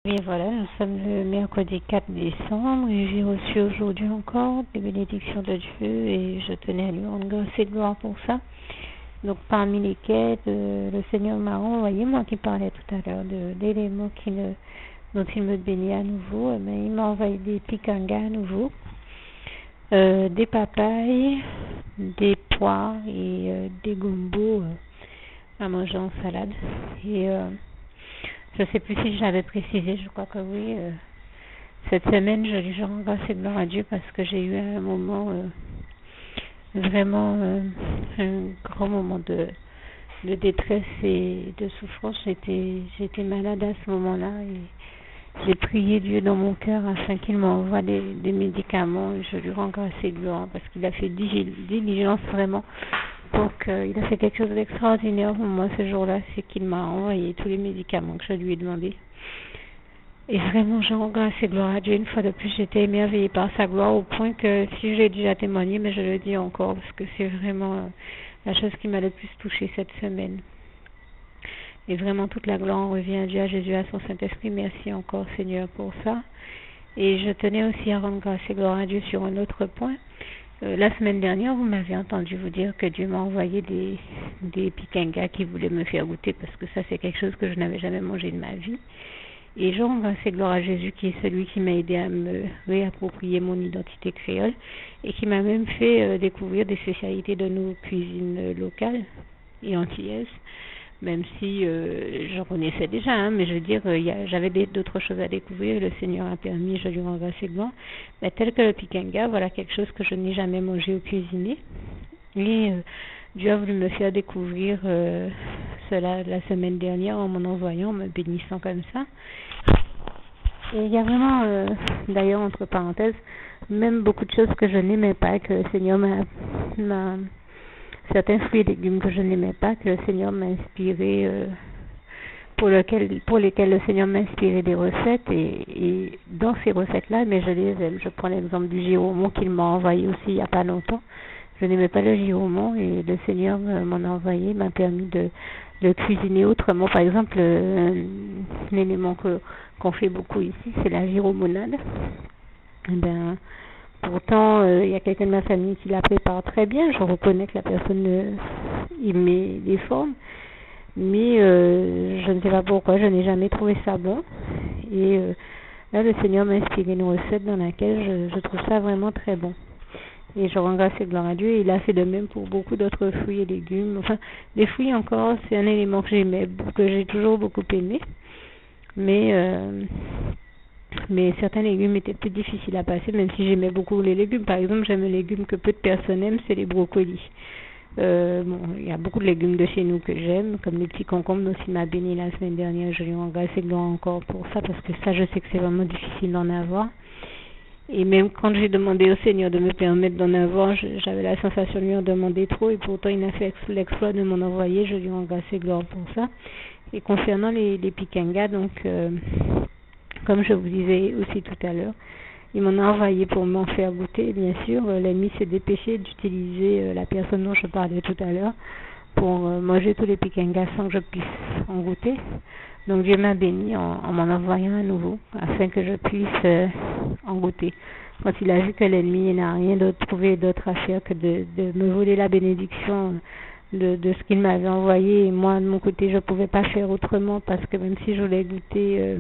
Et voilà, nous sommes le mercredi 4 décembre et j'ai reçu aujourd'hui encore des bénédictions de Dieu et je tenais à lui rendre grâce et gloire pour ça. Donc parmi lesquels le Seigneur m'a envoyé, moi qui parlais tout à l'heure d'éléments dont il me bénit à nouveau, mais il m'a envoyé des picangas à nouveau, des papayes, des poires et des gombos à manger en salade. Et je ne sais plus si je l'avais précisé, je crois que oui. Cette semaine, je rends grâce et gloire à Dieu parce que j'ai eu un moment, vraiment un grand moment de détresse et de souffrance. J'étais malade à ce moment-là et j'ai prié Dieu dans mon cœur afin qu'il m'envoie des médicaments. Et je lui rends grâce et gloire parce qu'il a fait diligence vraiment. Donc, il a fait quelque chose d'extraordinaire pour moi ce jour-là, c'est qu'il m'a envoyé tous les médicaments que je lui ai demandé. Et vraiment, je rends grâce et gloire à Dieu. Une fois de plus, j'étais émerveillée par sa gloire au point que si j'ai déjà témoigné, mais je le dis encore parce que c'est vraiment la chose qui m'a le plus touchée cette semaine. Et vraiment, toute la gloire revient à Dieu, à Jésus, à son Saint-Esprit. Merci encore, Seigneur, pour ça. Et je tenais aussi à rendre grâce et gloire à Dieu sur un autre point. La semaine dernière, vous m'avez entendu vous dire que Dieu m'a envoyé des picangas qui voulaient me faire goûter parce que ça, c'est quelque chose que je n'avais jamais mangé de ma vie. Et je rends grâce et gloire à Jésus qui est celui qui m'a aidé à me réapproprier mon identité créole et qui m'a même fait découvrir des spécialités de nos cuisines locales et antillaises. Même si j'en connaissais déjà, hein, mais je veux dire, j'avais d'autres choses à découvrir. Le Seigneur a permis, je lui rends grâce et gloire. Mais tel que le picangas, voilà quelque chose que je n'ai jamais mangé ou cuisiné. Et Dieu a voulu me faire découvrir cela la semaine dernière en m'en envoyant, en me bénissant comme ça. Et il y a vraiment, d'ailleurs, entre parenthèses, même beaucoup de choses que je n'aimais pas, que le Seigneur m'a certains fruits et légumes que je n'aimais pas, que le Seigneur m'a inspiré, pour lesquels le Seigneur m'a inspiré des recettes, et dans ces recettes-là, mais je les aime. Je prends l'exemple du giroumon qu'il m'a envoyé aussi il n'y a pas longtemps. Je n'aimais pas le giroumon et le Seigneur m'en a envoyé, m'a permis de le cuisiner autrement. Par exemple, un élément qu'on fait beaucoup ici, c'est la giroumonade. Eh ben, pourtant, il y a quelqu'un de ma famille qui la prépare très bien. Je reconnais que la personne y met des formes. Mais je ne sais pas pourquoi, je n'ai jamais trouvé ça bon. Et là, le Seigneur m'a inspiré une recette dans laquelle je trouve ça vraiment très bon. Et je rends grâce et gloire à Dieu. Et il a fait de même pour beaucoup d'autres fruits et légumes. Enfin, les fruits encore, c'est un élément que j'aimais, que j'ai toujours beaucoup aimé. Mais certains légumes étaient plus difficiles à passer, même si j'aimais beaucoup les légumes. Par exemple, j'aime un légume que peu de personnes aiment, c'est les brocolis. Il y a beaucoup de légumes de chez nous que j'aime, comme les petits concombres dont il m'a béni la semaine dernière. Je lui rends grâce et gloire encore pour ça, parce que ça, je sais que c'est vraiment difficile d'en avoir. Et même quand j'ai demandé au Seigneur de me permettre d'en avoir, j'avais la sensation de lui en demander trop, et pourtant il a fait l'exploit de m'en envoyer. Je lui rends grâce et gloire pour ça. Et concernant les picangas, donc comme je vous disais aussi tout à l'heure, il m'en a envoyé pour m'en faire goûter. Bien sûr, l'ennemi s'est dépêché d'utiliser la personne dont je parlais tout à l'heure pour manger tous les picangas sans que je puisse en goûter. Donc Dieu m'a béni en m'en envoyant à nouveau afin que je puisse en goûter. Quand il a vu que l'ennemi n'a rien trouvé d'autre à faire que de me voler la bénédiction de ce qu'il m'avait envoyé, et moi de mon côté je ne pouvais pas faire autrement, parce que même si je voulais goûter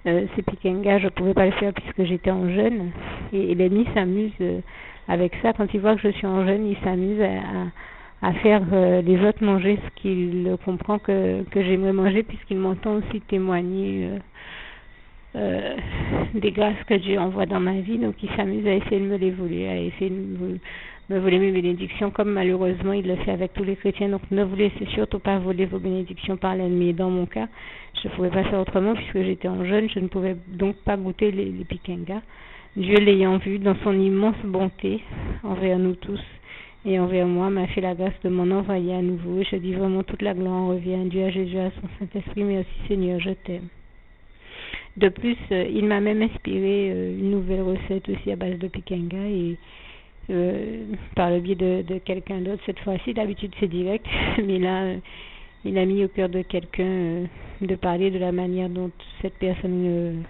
ces picangas, je ne pouvais pas le faire puisque j'étais en jeûne. Et l'ennemi s'amuse avec ça. Quand il voit que je suis en jeûne, il s'amuse à faire les autres manger ce qu'il comprend que j'aimerais manger, puisqu'il m'entend aussi témoigner des grâces que Dieu envoie dans ma vie. Donc il s'amuse à essayer de me les voler, à essayer de me voler mes bénédictions, comme malheureusement il le fait avec tous les chrétiens. Donc ne vous laissez surtout pas voler vos bénédictions par l'ennemi. Dans mon cas, je ne pouvais pas faire autrement puisque j'étais en jeûne, je ne pouvais donc pas goûter les picangas. Dieu, l'ayant vu dans son immense bonté envers nous tous et envers moi, m'a fait la grâce de m'en envoyer à nouveau. Et je dis vraiment toute la gloire revient à Dieu, à Jésus, à son Saint-Esprit. Merci Seigneur, je t'aime. De plus, il m'a même inspiré une nouvelle recette aussi à base de picangas, et par le biais de quelqu'un d'autre cette fois-ci. D'habitude c'est direct, mais là il a mis au cœur de quelqu'un de parler de la manière dont cette personne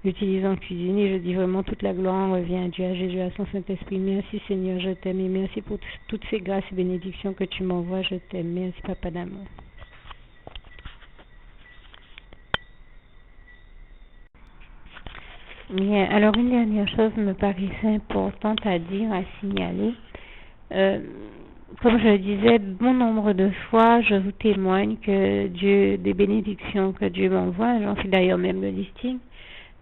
l'utilise en cuisine. Et je dis vraiment toute la gloire revient à Dieu, à Jésus, à son Saint-Esprit. Merci Seigneur, je t'aime et merci pour toutes ces grâces et bénédictions que tu m'envoies. Je t'aime. Merci Papa d'amour. Bien, alors une dernière chose me paraissait importante à dire, à signaler. Comme je le disais, bon nombre de fois, je vous témoigne que Dieu, des bénédictions que Dieu m'envoie, j'en fais d'ailleurs même le listing,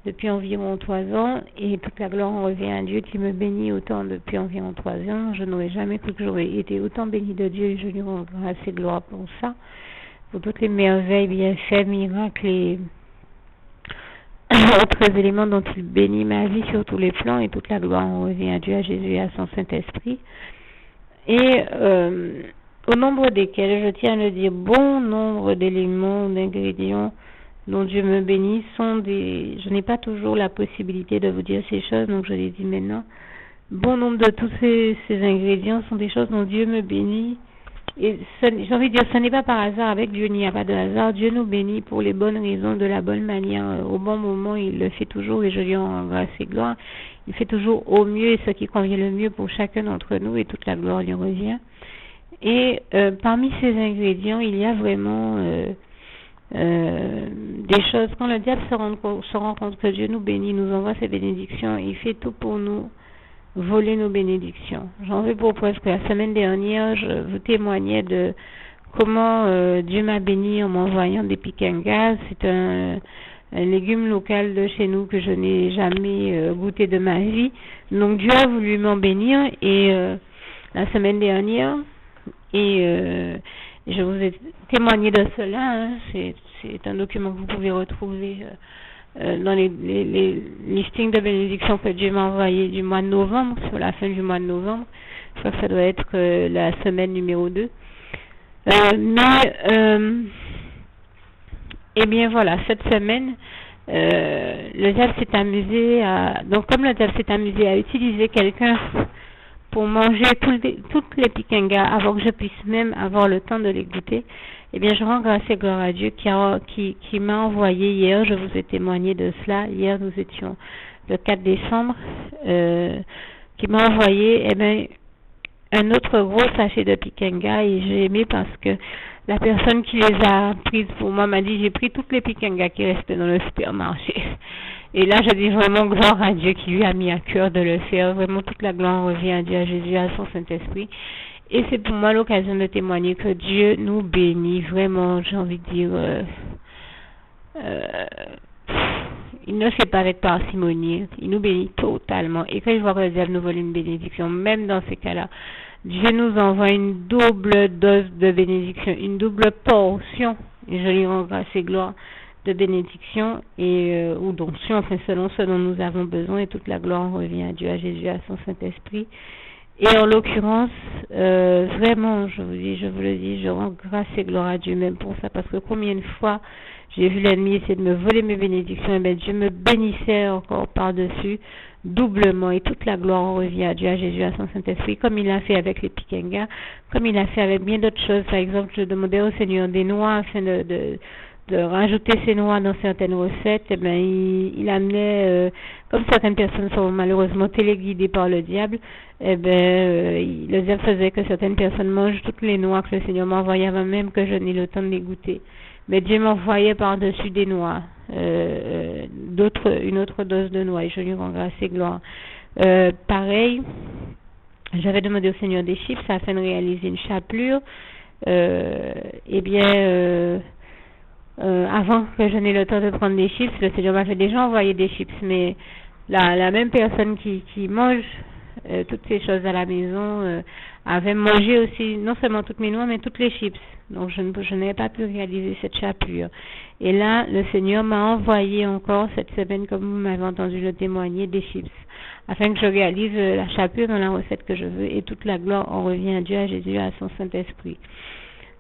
depuis environ 3 ans, et toute la gloire en revient à Dieu qui me bénit autant depuis environ 3 ans. Je n'aurais jamais cru que j'aurais été autant béni de Dieu, et je lui rends grâce et gloire pour ça, pour toutes les merveilles, bienfaits, miracles et autres éléments dont il bénit ma vie sur tous les plans, et toute la gloire en revient à Dieu, à Jésus et à son Saint-Esprit. Et au nombre desquels, je tiens à le dire, bon nombre d'éléments, d'ingrédients dont Dieu me bénit sont des... Je n'ai pas toujours la possibilité de vous dire ces choses, donc je les dis maintenant. Bon nombre de tous ces ingrédients sont des choses dont Dieu me bénit. Et j'ai envie de dire, ce n'est pas par hasard, avec Dieu il n'y a pas de hasard. Dieu nous bénit pour les bonnes raisons, de la bonne manière, au bon moment, il le fait toujours et je lui en grâce et gloire. Il fait toujours au mieux et ce qui convient le mieux pour chacun d'entre nous et toute la gloire lui revient. Et parmi ces ingrédients, il y a vraiment des choses. Quand le diable se rend compte que Dieu nous bénit, nous envoie ses bénédictions, il fait tout pour nous voler nos bénédictions. J'en veux pour preuve que la semaine dernière, je vous témoignais de comment Dieu m'a béni en m'envoyant des piquangas. C'est un légume local de chez nous que je n'ai jamais goûté de ma vie. Donc Dieu a voulu m'en bénir et la semaine dernière, et je vous ai témoigné de cela. C'est un document que vous pouvez retrouver dans les listings de bénédictions que Dieu m'a envoyé du mois de novembre, sur la fin du mois de novembre. Je crois que ça doit être la semaine numéro 2. Eh bien voilà, cette semaine, le diable s'est amusé à... Donc comme le diable s'est amusé à utiliser quelqu'un pour manger toutes les piquangas avant que je puisse même avoir le temps de les goûter, eh bien je rends grâce et gloire à Dieu qui m'a envoyé hier, je vous ai témoigné de cela, hier nous étions le 4 décembre, qui m'a envoyé un autre gros sachet de piquangas et j'ai aimé parce que la personne qui les a prises pour moi m'a dit j'ai pris toutes les piquangas qui restaient dans le supermarché. Et là, je dis vraiment gloire à Dieu qui lui a mis à cœur de le faire. Vraiment, toute la gloire revient à Dieu, à Jésus, à son Saint-Esprit. Et c'est pour moi l'occasion de témoigner que Dieu nous bénit. Vraiment, j'ai envie de dire, il ne fait pas avec parcimonie. Il nous bénit totalement. Et quand je vois que le diable nous vole une bénédiction, même dans ces cas-là, Dieu nous envoie une double dose de bénédiction, une double portion. Et je lui rends grâce et gloire de bénédiction ou d'onction, enfin selon ce dont nous avons besoin, et toute la gloire revient à Dieu, à Jésus, à son Saint-Esprit. Et en l'occurrence, vraiment, je vous le dis, je rends grâce et gloire à Dieu même pour ça, parce que combien de fois j'ai vu l'ennemi essayer de me voler mes bénédictions, et bien Dieu me bénissait encore par-dessus, doublement, et toute la gloire revient à Dieu, à Jésus, à son Saint-Esprit, comme il l'a fait avec les piquangas, comme il l'a fait avec bien d'autres choses. Par exemple, je demandais au Seigneur des noix afin de rajouter ces noix dans certaines recettes. Et bien il amenait, comme certaines personnes sont malheureusement téléguidées par le diable, et bien le diable faisait que certaines personnes mangent toutes les noix que le Seigneur m'envoyait avant même que je n'ai le temps de les goûter. Mais Dieu m'envoyait par-dessus des noix, une autre dose de noix, et je lui rends grâce et gloire. Pareil, j'avais demandé au Seigneur des chips afin de réaliser une chapelure. Avant que je n'ai le temps de prendre des chips, le Seigneur m'avait déjà envoyé des chips, mais la même personne qui mange toutes ces choses à la maison avait mangé aussi non seulement toutes mes noix, mais toutes les chips. Donc je n'avais pas pu réaliser cette chapelure. Et là, le Seigneur m'a envoyé encore cette semaine, comme vous m'avez entendu le témoigner, des chips, afin que je réalise la chapelure dans la recette que je veux, et toute la gloire en revient à Dieu, à Jésus, à son Saint-Esprit.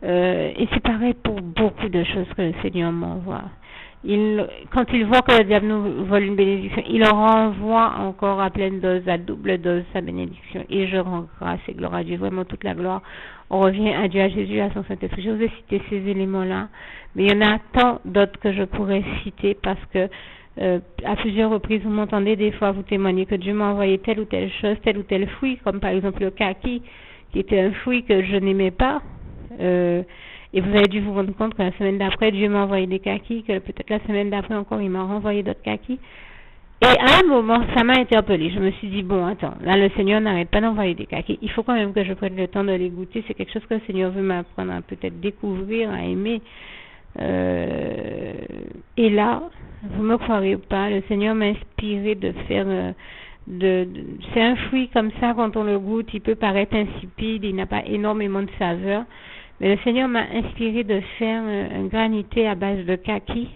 Et c'est pareil pour beaucoup de choses que le Seigneur m'envoie. Quand il voit que le diable nous vole une bénédiction, il en renvoie encore à pleine dose, à double dose sa bénédiction. Et je rends grâce et gloire à Dieu, vraiment toute la gloire. On revient à Dieu, à Jésus, à son Saint-Esprit. Je vous ai cité ces éléments-là, mais il y en a tant d'autres que je pourrais citer parce que à plusieurs reprises, vous m'entendez des fois vous témoigner que Dieu m'a envoyé telle ou telle chose, tel ou tel fruit, comme par exemple le kaki, qui était un fruit que je n'aimais pas. Et vous avez dû vous rendre compte que la semaine d'après, Dieu m'a envoyé des kakis, que peut-être la semaine d'après encore, il m'a renvoyé d'autres kakis. Et à un moment, ça m'a interpellée. Je me suis dit, bon, attends, là, le Seigneur n'arrête pas d'envoyer des kakis. Il faut quand même que je prenne le temps de les goûter. C'est quelque chose que le Seigneur veut m'apprendre à peut-être découvrir, à aimer. Et là, vous me croirez pas, le Seigneur m'a inspiré de faire... c'est un fruit comme ça, quand on le goûte, il peut paraître insipide, il n'a pas énormément de saveur. Mais le Seigneur m'a inspiré de faire un granité à base de kaki.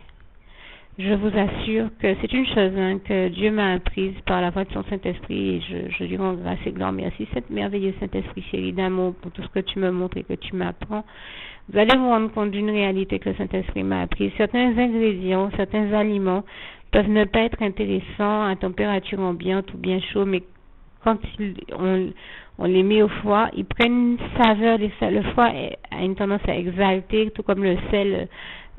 Je vous assure que c'est une chose que Dieu m'a apprise par la voix de son Saint-Esprit et je lui rends grâce et gloire. Merci, cet merveilleux Saint-Esprit chéri d'amour, pour tout ce que tu me montres et que tu m'apprends. Vous allez vous rendre compte d'une réalité que le Saint-Esprit m'a apprise. Certains ingrédients, certains aliments peuvent ne pas être intéressants à température ambiante ou bien chaud, mais quand on les met au foie, ils prennent une saveur. Le foie a une tendance à exalter, tout comme le sel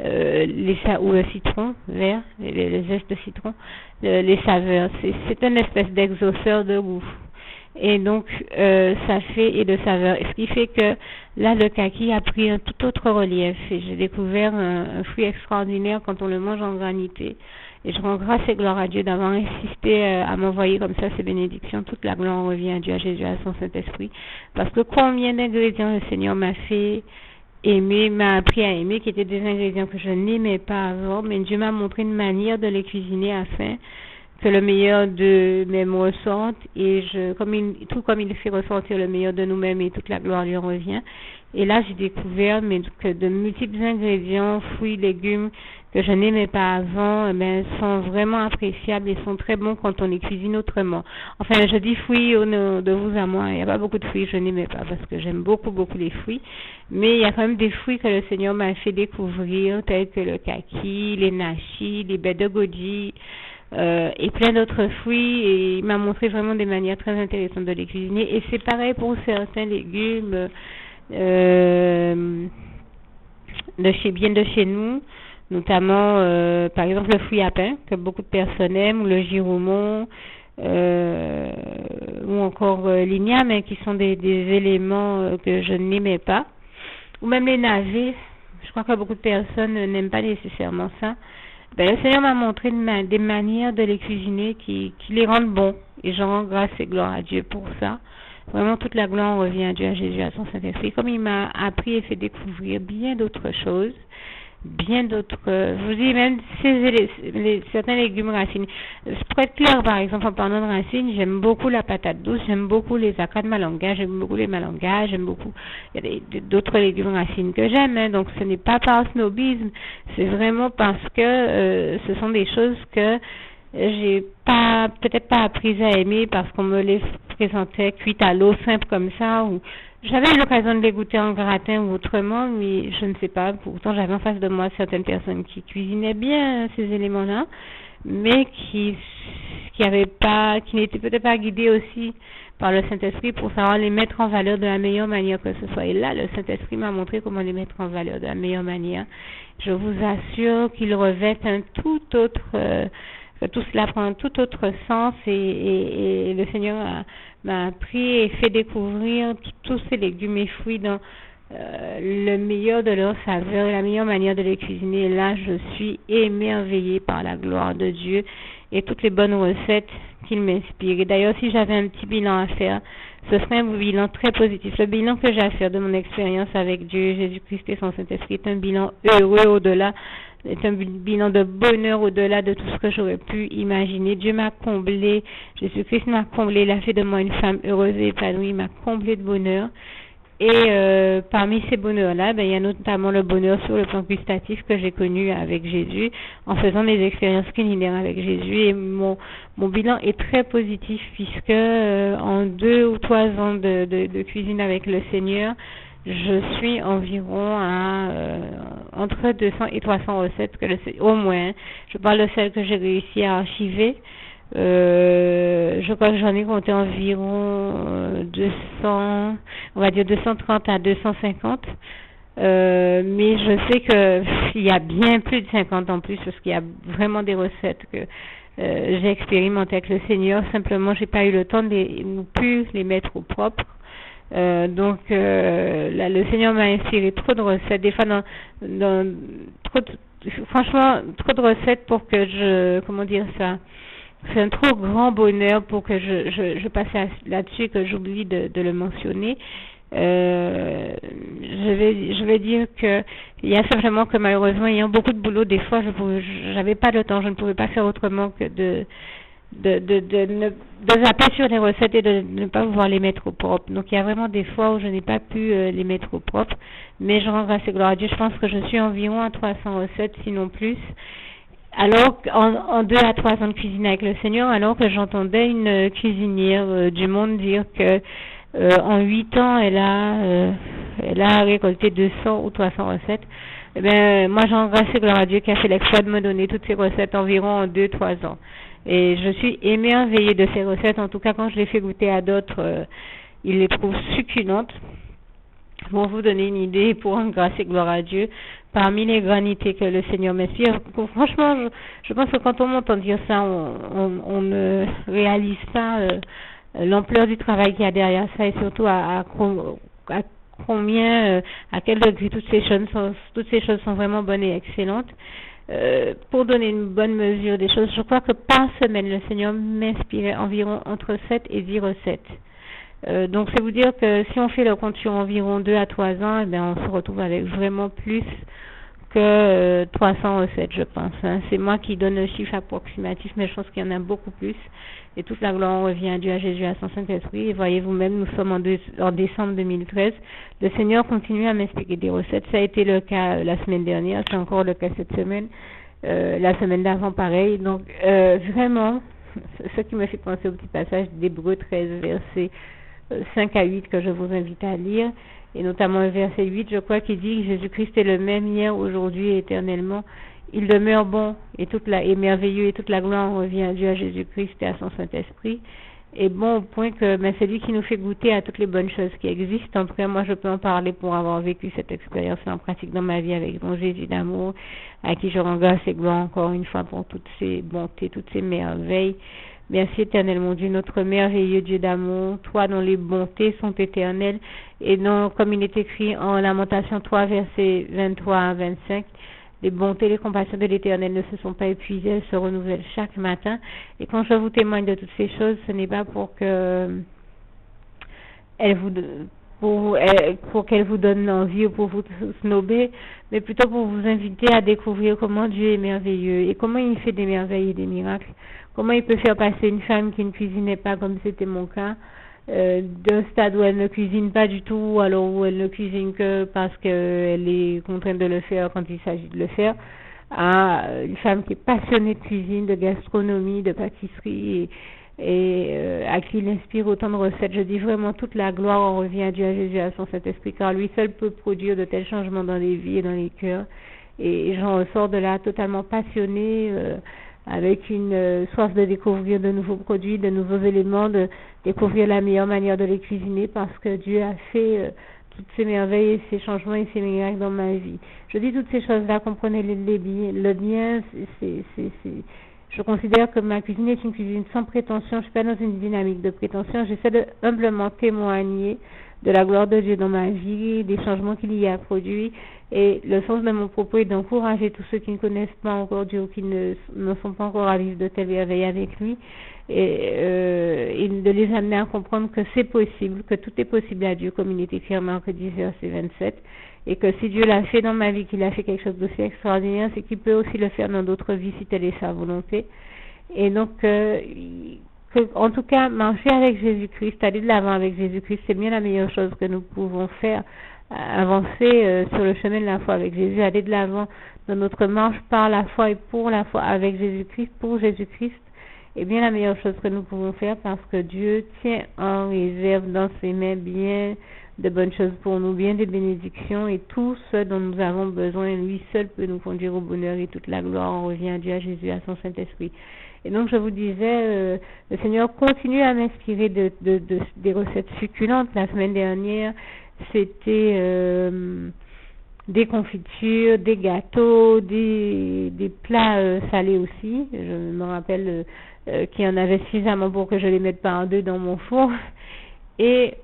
ou le citron vert, les zestes de citron, les saveurs. C'est une espèce d'exauceur de goût. Et donc, ça fait, et de saveur. Ce qui fait que là, le kaki a pris un tout autre relief. Et j'ai découvert un fruit extraordinaire quand on le mange en granité. Et je rends grâce et gloire à Dieu d'avoir insisté à m'envoyer comme ça ces bénédictions. Toute la gloire revient à Dieu, à Jésus, à son Saint-Esprit. Parce que combien d'ingrédients le Seigneur m'a fait aimer, m'a appris à aimer, qui étaient des ingrédients que je n'aimais pas avant. Mais Dieu m'a montré une manière de les cuisiner afin que le meilleur d'eux-mêmes ressorte. Et tout comme il fait ressortir le meilleur de nous-mêmes et toute la gloire lui revient. Et là, j'ai découvert que de multiples ingrédients, fruits, légumes, que je n'aimais pas avant, sont vraiment appréciables et sont très bons quand on les cuisine autrement. Enfin, je dis fruits au nom de vous à moi. Il n'y a pas beaucoup de fruits que je n'aimais pas parce que j'aime beaucoup, beaucoup les fruits. Mais il y a quand même des fruits que le Seigneur m'a fait découvrir, tels que le kaki, les nashis, les baies de goji, et plein d'autres fruits. Et il m'a montré vraiment des manières très intéressantes de les cuisiner. Et c'est pareil pour certains légumes bien de chez nous. Notamment, par exemple, le fruit à pain, que beaucoup de personnes aiment, ou le giroumon, ou encore l'igname, qui sont des éléments que je n'aimais pas. Ou même les navets, je crois que beaucoup de personnes n'aiment pas nécessairement ça. Le Seigneur m'a montré des manières de les cuisiner qui les rendent bons. Et j'en rends grâce et gloire à Dieu pour ça. Vraiment, toute la gloire revient à Dieu, à Jésus, à son Saint-Esprit. Comme il m'a appris et fait découvrir bien d'autres choses. Bien d'autres, je vous dis même certains légumes racines. Pour être clair, par exemple, en parlant de racines, j'aime beaucoup la patate douce, j'aime beaucoup les acras de malanga, j'aime beaucoup les malangas, j'aime beaucoup, il y a d'autres légumes racines que j'aime, donc ce n'est pas par snobisme, c'est vraiment parce que ce sont des choses que j'ai peut-être pas appris à aimer parce qu'on me les présentait cuites à l'eau simple comme ça, ou j'avais eu l'occasion de les goûter en gratin ou autrement, mais je ne sais pas. Pourtant, j'avais en face de moi certaines personnes qui cuisinaient bien ces éléments-là, mais qui n'étaient peut-être pas guidées aussi par le Saint-Esprit pour savoir les mettre en valeur de la meilleure manière que ce soit. Et là, le Saint-Esprit m'a montré comment les mettre en valeur de la meilleure manière. Je vous assure qu'ils revêtent un tout autre... que tout cela prend un tout autre sens et le Seigneur m'a appris et fait découvrir tous ces légumes et fruits dans le meilleur de leur saveur, la meilleure manière de les cuisiner. Et là, je suis émerveillée par la gloire de Dieu et toutes les bonnes recettes qu'il m'inspire. Et d'ailleurs, si j'avais un petit bilan à faire, ce serait un bilan très positif. Le bilan que j'ai à faire de mon expérience avec Dieu, Jésus-Christ et son Saint-Esprit est un bilan heureux est un bilan de bonheur au-delà de tout ce que j'aurais pu imaginer. Dieu m'a comblé, Jésus-Christ m'a comblé, il a fait de moi une femme heureuse et épanouie, il m'a comblé de bonheur. Et parmi ces bonheurs-là, il y a notamment le bonheur sur le plan gustatif que j'ai connu avec Jésus en faisant des expériences culinaires avec Jésus. Et mon bilan est très positif puisque en 2 ou 3 ans de cuisine avec le Seigneur, je suis environ à entre 200 et 300 recettes au moins. Je parle de celles que j'ai réussi à archiver. Je crois que j'en ai compté environ 200, on va dire 230 à 250. Mais je sais que il y a bien plus de 50 en plus parce qu'il y a vraiment des recettes que j'ai expérimentées avec le Seigneur. Simplement, j'ai pas eu le temps de plus les mettre au propre. Donc là, le Seigneur m'a inspiré trop de recettes, des fois franchement trop de recettes pour que comment dire ça, c'est un trop grand bonheur pour que je passe là-dessus et que j'oublie de le mentionner. Je vais dire que il y a simplement que malheureusement ayant beaucoup de boulot, des fois j'avais pas le temps, je ne pouvais pas faire autrement que de zapper sur les recettes et de ne pas pouvoir les mettre au propre. Donc il y a vraiment des fois où je n'ai pas pu les mettre au propre, mais je rends grâce et gloire à Dieu. Je pense que je suis environ à 300 recettes, sinon plus. Alors en 2 à 3 ans de cuisine avec le Seigneur, alors que j'entendais une cuisinière du monde dire que en 8 ans elle a récolté 200 ou 300 recettes. Eh bien, moi, j'en grâce et gloire à Dieu qui a fait l'exploit de me donner toutes ces recettes environ en 2-3 ans. Et je suis émerveillée de ces recettes. En tout cas, quand je les fais goûter à d'autres, ils les trouvent succulentes. Pour vous donner une idée, pour rendre grâce et gloire à Dieu, parmi les granités que le Seigneur m'inspire, franchement, je pense que quand on m'entend dire ça, on ne réalise pas l'ampleur du travail qu'il y a derrière ça et surtout à combien, à quel degré toutes ces choses sont vraiment bonnes et excellentes. Pour donner une bonne mesure des choses, je crois que par semaine, le Seigneur m'inspirait environ entre 7 et 10 recettes. Donc, c'est vous dire que si on fait le compte sur environ 2 à 3 ans, eh bien, on se retrouve avec vraiment plus que 300 recettes, je pense. Hein. C'est moi qui donne le chiffre approximatif, mais je pense qu'il y en a beaucoup plus. Et toute la gloire revient à Dieu, à Jésus, à son Saint-Esprit. Et voyez vous-même, nous sommes en décembre 2013. Le Seigneur continue à m'expliquer des recettes. Ça a été le cas la semaine dernière, c'est encore le cas cette semaine. La semaine d'avant, pareil. Donc, vraiment, ce qui me fait penser au petit passage d'Hébreux 13, versets 5 à 8 que je vous invite à lire, et notamment le verset 8, je crois qu'il dit que Jésus-Christ est le même hier, aujourd'hui et éternellement. Il demeure bon et merveilleux et toute la gloire revient à Dieu, à Jésus-Christ et à son Saint-Esprit. Et bon au point que c'est lui qui nous fait goûter à toutes les bonnes choses qui existent. En tout cas, moi je peux en parler pour avoir vécu cette expérience en pratique dans ma vie avec mon Jésus d'amour, à qui je rends grâce et gloire encore une fois pour toutes ces bontés, toutes ces merveilles. Merci éternel mon Dieu, notre merveilleux Dieu d'amour, toi dont les bontés sont éternelles, et non, comme il est écrit en Lamentation 3, versets 23 à 25, les bontés, les compassions de l'éternel ne se sont pas épuisées, elles se renouvellent chaque matin. Et quand je vous témoigne de toutes ces choses, ce n'est pas pour qu'elle vous donne envie ou pour vous snober, mais plutôt pour vous inviter à découvrir comment Dieu est merveilleux et comment il fait des merveilles et des miracles. Comment il peut faire passer une femme qui ne cuisinait pas, comme c'était mon cas, d'un stade où elle ne cuisine pas du tout, alors où elle ne cuisine que parce qu'elle est contrainte de le faire quand il s'agit de le faire, à une femme qui est passionnée de cuisine, de gastronomie, de pâtisserie, et à qui il inspire autant de recettes. Je dis vraiment toute la gloire en revient à Dieu, à Jésus, à son Saint-Esprit, car lui seul peut produire de tels changements dans les vies et dans les cœurs. Et j'en ressors de là totalement passionnée, avec une soif de découvrir de nouveaux produits, de nouveaux éléments, de découvrir la meilleure manière de les cuisiner, parce que Dieu a fait toutes ces merveilles et ces changements et ces miracles dans ma vie. Je dis toutes ces choses-là, comprenez-les bien. Le bien, je considère que ma cuisine est une cuisine sans prétention. Je ne suis pas dans une dynamique de prétention. J'essaie de humblement témoigner de la gloire de Dieu dans ma vie, des changements qu'il y a produits. Et le sens de mon propos est d'encourager tous ceux qui ne connaissent pas encore Dieu ou qui ne sont pas encore à vivre de telles merveilles avec lui, et de les amener à comprendre que c'est possible, que tout est possible à Dieu, comme il est écrit en Marc 10, verset 27, et que si Dieu l'a fait dans ma vie, qu'il a fait quelque chose d'aussi extraordinaire, c'est qu'il peut aussi le faire dans d'autres vies si telle est sa volonté. Et donc, en tout cas, marcher avec Jésus-Christ, aller de l'avant avec Jésus-Christ, c'est bien la meilleure chose que nous pouvons faire. Avancer sur le chemin de la foi avec Jésus, aller de l'avant dans notre marche par la foi et pour la foi avec Jésus-Christ, pour Jésus-Christ, est bien la meilleure chose que nous pouvons faire, parce que Dieu tient en réserve dans ses mains bien de bonnes choses pour nous, bien des bénédictions et tout ce dont nous avons besoin. Lui seul peut nous conduire au bonheur et toute la gloire en revient à Dieu, à Jésus, à son Saint-Esprit. Et donc je vous disais, le Seigneur continue à m'inspirer des recettes succulentes. La semaine dernière, c'était des confitures, des gâteaux, des plats salés aussi. Je me rappelle qu'il y en avait suffisamment pour que je les mette par deux dans mon four. Et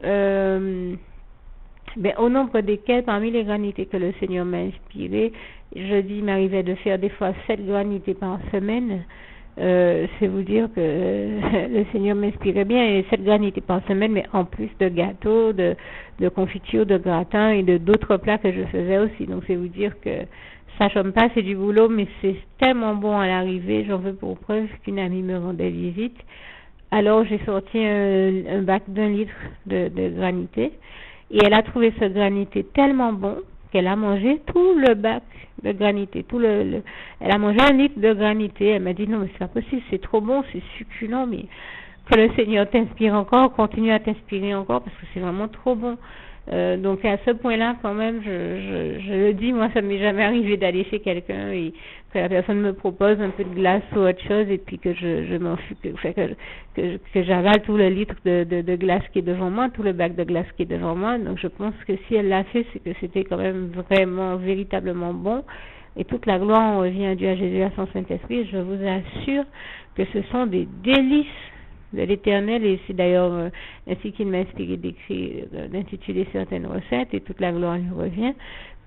au nombre desquels, parmi les granités que le Seigneur m'a inspirées, jeudi, il m'arrivait de faire des fois 7 granités par semaine. C'est vous dire que le Seigneur m'inspirait bien, et 7 granités par semaine, mais en plus de gâteaux, de confitures, de gratins et de d'autres plats que je faisais aussi. Donc c'est vous dire que ça chôme pas, c'est du boulot, mais c'est tellement bon à l'arrivée. J'en veux pour preuve qu'une amie me rendait visite. Alors j'ai sorti un bac d'1 litre de granité, et elle a trouvé ce granité tellement bon qu'elle a mangé tout le bac de granité, elle a mangé 1 litre de granité. Elle m'a dit non mais c'est pas possible, c'est trop bon, c'est succulent, mais que le Seigneur t'inspire encore, continue à t'inspirer encore parce que c'est vraiment trop bon. Donc à ce point-là quand même, je le dis, moi ça m'est jamais arrivé d'aller chez quelqu'un et que la personne me propose un peu de glace ou autre chose et puis que je m'en fous, que j'avale tout le litre de glace qui est devant moi, tout le bac de glace qui est devant moi. Donc je pense que si elle l'a fait, c'est que c'était quand même vraiment, véritablement bon. Et toute la gloire en revient à Dieu, à Jésus, à son Saint-Esprit. Je vous assure que ce sont des délices de l'Éternel, et c'est d'ailleurs ainsi qu'il m'a inspiré d'écrire, d'intituler certaines recettes, et toute la gloire lui revient,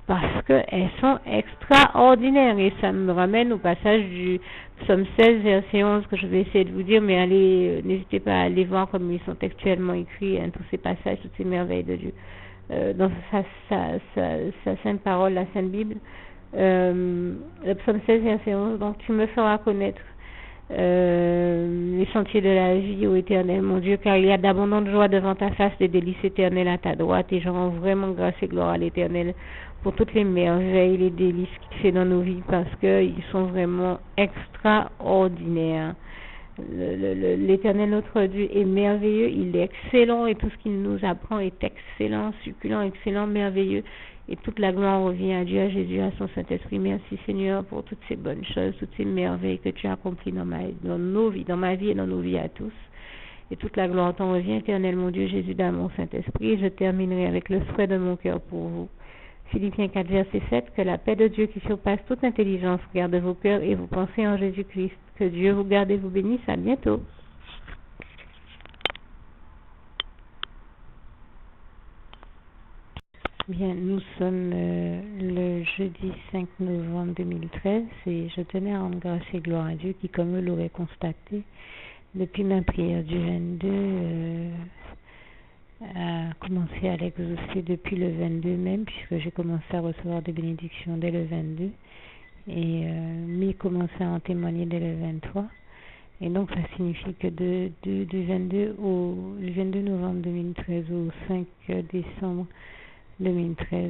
parce qu'elles sont extraordinaires. Et ça me ramène au passage du psaume 16, verset 11, que je vais essayer de vous dire, mais allez, n'hésitez pas à aller voir comme ils sont textuellement écrits, tous ces passages, toutes ces merveilles de Dieu. Dans sa sainte parole, la sainte Bible, le psaume 16, verset 11, donc tu me feras connaître les sentiers de la vie, ô Éternel, mon Dieu, car il y a d'abondantes joies devant ta face, des délices éternelles à ta droite, et je rends vraiment grâce et gloire à l'Éternel pour toutes les merveilles, les délices qu'il fait dans nos vies, parce qu'ils sont vraiment extraordinaires. L'Éternel, notre Dieu, est merveilleux, il est excellent, et tout ce qu'il nous apprend est excellent, succulent, excellent, merveilleux. Et toute la gloire revient à Dieu, à Jésus, à son Saint-Esprit. Merci Seigneur pour toutes ces bonnes choses, toutes ces merveilles que tu as accomplies dans nos vies, dans ma vie et dans nos vies à tous. Et toute la gloire t'en revient, Éternel, mon Dieu, Jésus, dans mon Saint-Esprit. Je terminerai avec le souhait de mon cœur pour vous. Philippiens 4, verset 7, que la paix de Dieu qui surpasse toute intelligence garde vos cœurs et vos pensées en Jésus-Christ. Que Dieu vous garde et vous bénisse. À bientôt. Bien, nous sommes le jeudi 5 novembre 2013 et je tenais à rendre grâce et gloire à Dieu qui, comme vous l'aurez constaté, depuis ma prière du 22, a commencé à l'exaucer depuis le 22 même, puisque j'ai commencé à recevoir des bénédictions dès le 22 et mais commencé à en témoigner dès le 23. Et donc ça signifie que du 22 le 22 novembre 2013 au 5 décembre 2013,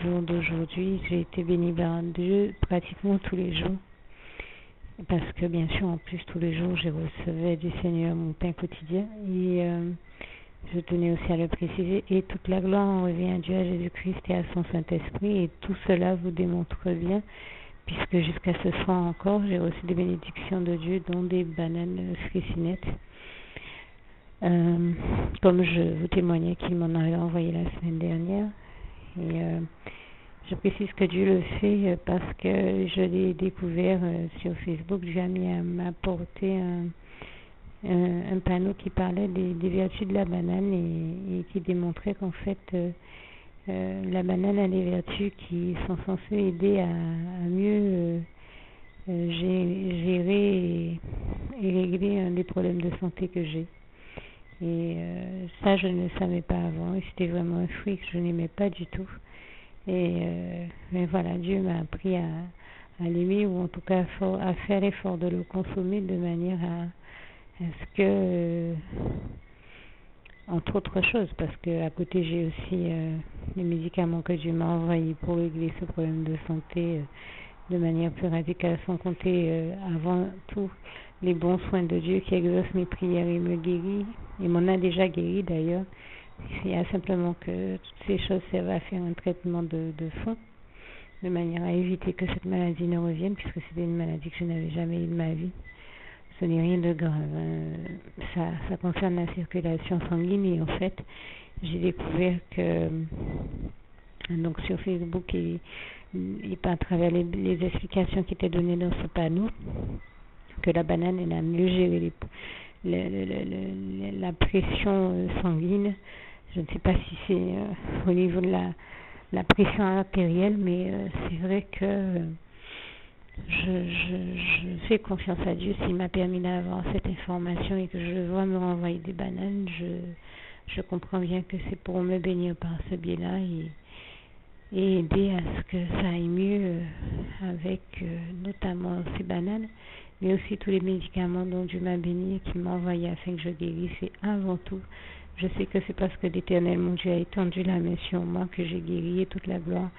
jour d'aujourd'hui, j'ai été bénie par Dieu pratiquement tous les jours. Parce que bien sûr, en plus, tous les jours, je recevais du Seigneur mon pain quotidien. Et je tenais aussi à le préciser. Et toute la gloire en revient à Dieu, à Jésus-Christ et à son Saint-Esprit. Et tout cela vous démontre bien, puisque jusqu'à ce soir encore, j'ai reçu des bénédictions de Dieu, dont des bananes fricinettes. Comme je vous témoignais qu'il m'en avait envoyé la semaine dernière. Et je précise que Dieu le fait parce que je l'ai découvert sur Facebook. Dieu m'a apporté un panneau qui parlait des vertus de la banane et qui démontrait qu'en fait la banane a des vertus qui sont censées aider à mieux gérer et régler des problèmes de santé que j'ai. Et ça, je ne le savais pas avant. Et c'était vraiment un fruit que je n'aimais pas du tout. Mais voilà, Dieu m'a appris à l'aimer, ou en tout cas à faire l'effort de le consommer de manière à ce que, entre autres choses, parce que à côté j'ai aussi les médicaments que Dieu m'a envoyés pour régler ce problème de santé de manière plus radicale, sans compter avant tout les bons soins de Dieu qui exauce mes prières et me guérit, et m'en a déjà guéri d'ailleurs. Il y a simplement que toutes ces choses servent à faire un traitement de fond, de manière à éviter que cette maladie ne revienne, puisque c'était une maladie que je n'avais jamais eue de ma vie. Ce n'est rien de grave. Ça concerne la circulation sanguine et en fait, j'ai découvert que donc sur Facebook et à travers les explications qui étaient données dans ce panneau, que la banane elle a mieux géré la pression sanguine. Je ne sais pas si c'est au niveau de la pression artérielle, mais c'est vrai que je fais confiance à Dieu. S'il m'a permis d'avoir cette information et que je vois me renvoyer des bananes, je comprends bien que c'est pour me bénir par ce biais-là et aider à ce que ça aille mieux avec notamment ces bananes, mais aussi tous les médicaments dont Dieu m'a béni et qu'il m'a envoyé afin que je guérisse. Et avant tout, je sais que c'est parce que l'Éternel, mon Dieu, a étendu la main sur moi que j'ai guéri, et toute la gloire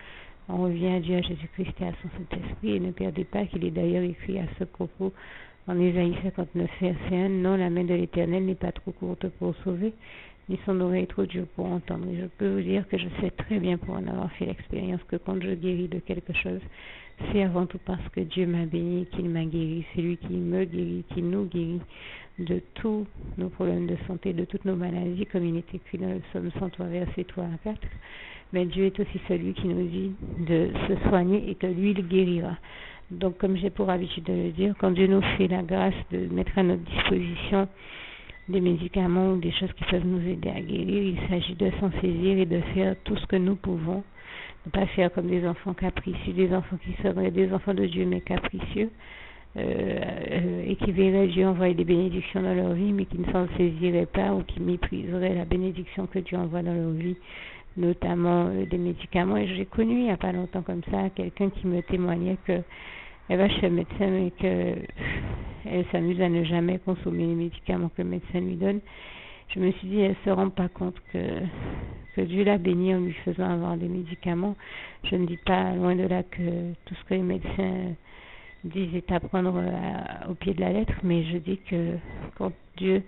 on revient à Dieu, à Jésus-Christ et à son Saint-Esprit. Et ne perdez pas qu'il est d'ailleurs écrit à ce propos en Ésaïe 59, verset 1, non, la main de l'Éternel n'est pas trop courte pour sauver, ni son oreille trop dure pour entendre. Et je peux vous dire que je sais très bien, pour en avoir fait l'expérience, que quand je guéris de quelque chose, c'est avant tout parce que Dieu m'a béni, qu'il m'a guéri. C'est lui qui me guérit, qui nous guérit de tous nos problèmes de santé, de toutes nos maladies, comme il est écrit dans le psaume 103, verset 3 à 4. Mais Dieu est aussi celui qui nous dit de se soigner et que lui, il guérira. Donc, comme j'ai pour habitude de le dire, quand Dieu nous fait la grâce de mettre à notre disposition des médicaments ou des choses qui peuvent nous aider à guérir, il s'agit de s'en saisir et de faire tout ce que nous pouvons. Ne pas faire comme des enfants capricieux, des enfants qui seraient des enfants de Dieu mais capricieux, et qui verraient Dieu envoyer des bénédictions dans leur vie mais qui ne s'en saisiraient pas ou qui mépriseraient la bénédiction que Dieu envoie dans leur vie, notamment des médicaments. Et j'ai connu il n'y a pas longtemps comme ça quelqu'un qui me témoignait que elle va chez le médecin mais qu'elle s'amuse à ne jamais consommer les médicaments que le médecin lui donne. Je me suis dit, elle ne se rend pas compte que Dieu l'a bénie en lui faisant avoir des médicaments. Je ne dis pas, loin de là, que tout ce que les médecins disent est à prendre au pied de la lettre, mais je dis que quand Dieu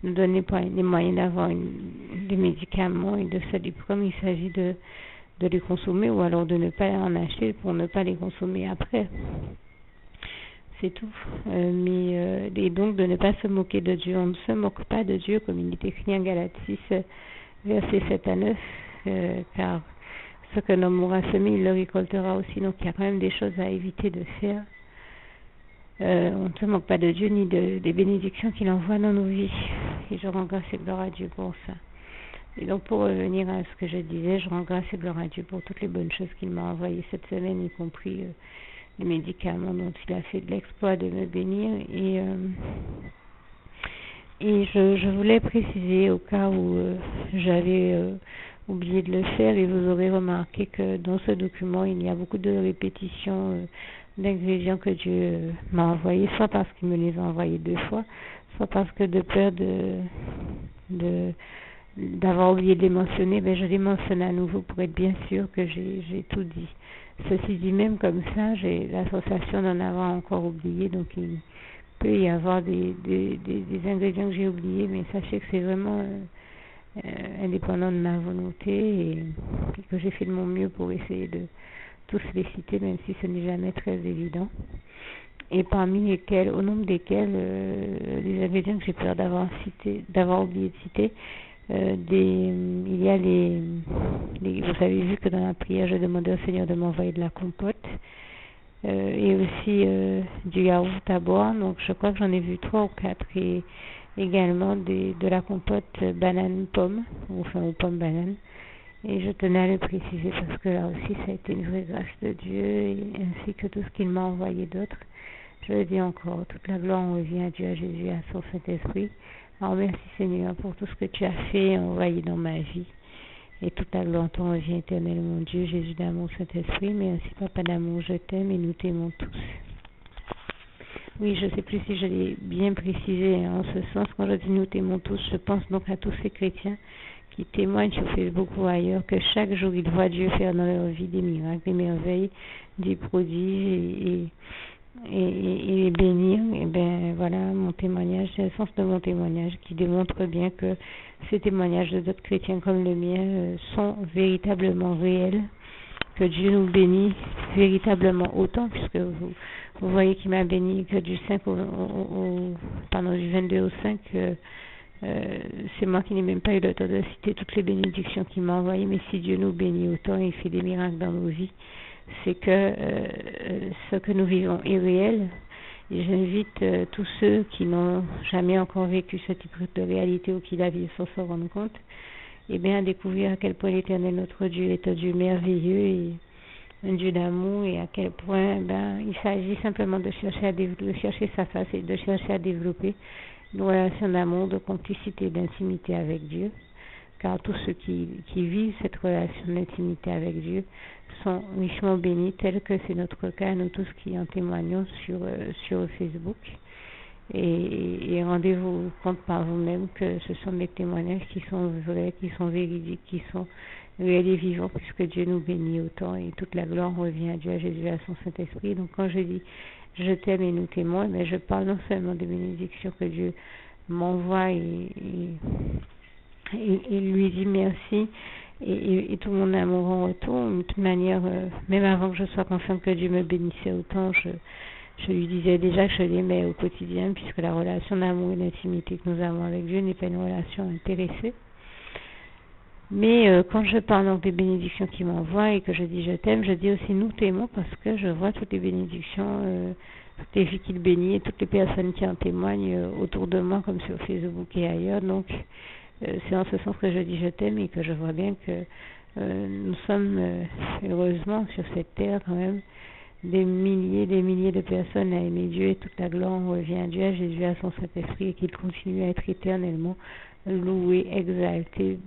nous donne les moyens d'avoir des médicaments et de se les prendre, il s'agit de les consommer ou alors de ne pas en acheter pour ne pas les consommer après. C'est tout. Et donc de ne pas se moquer de Dieu. On ne se moque pas de Dieu, comme il est écrit en Galates 6, versets 7 à 9, car ce que l'homme aura semé, il le récoltera aussi. Donc il y a quand même des choses à éviter de faire. On ne se moque pas de Dieu ni des bénédictions qu'il envoie dans nos vies. Et je rends grâce et gloire à Dieu pour ça. Et donc pour revenir à ce que je disais, je rends grâce et gloire à Dieu pour toutes les bonnes choses qu'il m'a envoyées cette semaine, y compris les médicaments dont il a fait de l'exploit de me bénir. Et je voulais préciser au cas où j'avais oublié de le faire, et vous aurez remarqué que dans ce document il y a beaucoup de répétitions d'ingrédients que Dieu m'a envoyés, soit parce qu'il me les a envoyés 2 fois, soit parce que de peur d'avoir oublié de les mentionner, je les mentionne à nouveau pour être bien sûr que j'ai tout dit. Ceci dit, même comme ça, j'ai la sensation d'en avoir encore oublié, donc il peut y avoir des ingrédients que j'ai oubliés, mais sachez que c'est vraiment indépendant de ma volonté et que j'ai fait de mon mieux pour essayer de tous les citer, même si ce n'est jamais très évident. Et parmi lesquels, au nombre desquels, les ingrédients que j'ai peur d'avoir oublié de citer, il y a vous avez vu que dans la prière, je demandais au Seigneur de m'envoyer de la compote et aussi du yaourt à boire. Donc je crois que j'en ai vu 3 ou 4 et également de la compote banane-pomme, ou pomme-banane. Et je tenais à le préciser parce que là aussi ça a été une vraie grâce de Dieu, ainsi que tout ce qu'il m'a envoyé d'autre. Je le dis encore, toute la gloire en revient à Dieu, à Jésus, à son Saint-Esprit. Alors merci Seigneur pour tout ce que tu as fait et envoyé dans ma vie. Et toute la gloire t'en revient, éternel mon Dieu, Jésus d'amour, Saint-Esprit. Merci Papa d'amour, je t'aime et nous t'aimons tous. Oui, je ne sais plus si je l'ai bien précisé en ce sens. Quand je dis nous t'aimons tous, je pense donc à tous ces chrétiens qui témoignent sur Facebook ou ailleurs que chaque jour ils voient Dieu faire dans leur vie des miracles, des merveilles, des prodiges et les bénir. Et bien voilà, mon témoignage, c'est le sens de mon témoignage qui démontre bien que ces témoignages de d'autres chrétiens comme le mien sont véritablement réels, que Dieu nous bénit véritablement autant, puisque vous voyez qu'il m'a béni que du 5 du 22 au 5, c'est moi qui n'ai même pas eu le temps de citer toutes les bénédictions qu'il m'a envoyées, mais si Dieu nous bénit autant et fait des miracles dans nos vies, c'est que ce que nous vivons est réel. Et j'invite tous ceux qui n'ont jamais encore vécu ce type de réalité ou qui la vivent sans s'en rendre compte, et bien à découvrir à quel point l'Éternel notre Dieu est un Dieu merveilleux et un Dieu d'amour, et à quel point il s'agit simplement de chercher sa face et de chercher à développer une relation d'amour, de complicité, d'intimité avec Dieu, car tous ceux qui vivent cette relation d'intimité avec Dieu sont richement bénis, tel que c'est notre cas, nous tous qui en témoignons sur Facebook. Et rendez-vous compte par vous-même que ce sont des témoignages qui sont vrais, qui sont véridiques, qui sont réels et vivants, puisque Dieu nous bénit autant et toute la gloire revient à Dieu, à Jésus, à son Saint-Esprit. Donc quand je dis je t'aime et nous t'aimons, mais je parle non seulement des bénédictions que Dieu m'envoie et lui dit merci et tout mon amour en retour. De toute manière, même avant que je sois consciente que Dieu me bénissait autant, je lui disais déjà que je l'aimais au quotidien, puisque la relation d'amour et d'intimité que nous avons avec Dieu n'est pas une relation intéressée. Mais quand je parle donc des bénédictions qu'il m'envoie et que je dis je t'aime, je dis aussi nous t'aimons, parce que je vois toutes les bénédictions, toutes les filles qu'il bénit et toutes les personnes qui en témoignent autour de moi, comme sur Facebook et ailleurs. Donc c'est en ce sens que je dis je t'aime, et que je vois bien que nous sommes heureusement sur cette terre quand même des milliers de personnes à aimer Dieu, et toute la gloire revient à Dieu, à Jésus, à son Saint-Esprit, et qu'il continue à être éternellement loué, exalté,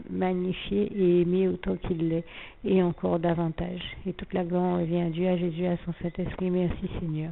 magnifié et aimé autant qu'il l'est, et encore davantage. Et toute la gloire revient à Dieu, à Jésus, à son Saint-Esprit. Merci Seigneur.